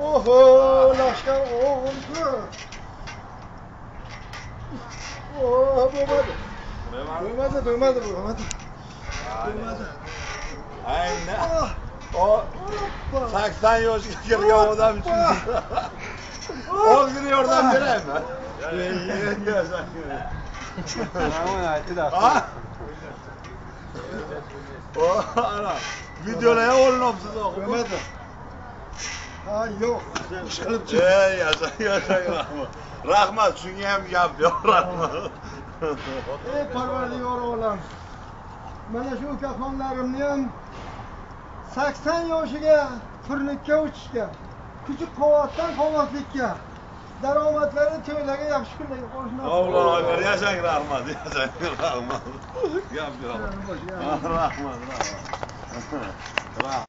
Oho, lashkar o'g'ilku. Oh, bo'lmadi. Ayni. O 80 yoshga kirgan odam uchun ozgina yordam beraymi? Ana, videolar olinibsiz o'qib. Bo'lmadi. Ha, yo'q. Yashang. Rahmat, shunga ham gap yo'q, rahmat. Ey Parvardigor olam. Mana shu ukaxonlarimni ham 80 yoshiga turnukka uchishga, kuchi quvvatdan quvvatlikka, daromadlari to'ylarga yaxshi kunlarga qo'shmoqda. Alloh, yashang, rahmat. Gap yo'q. Rahmat.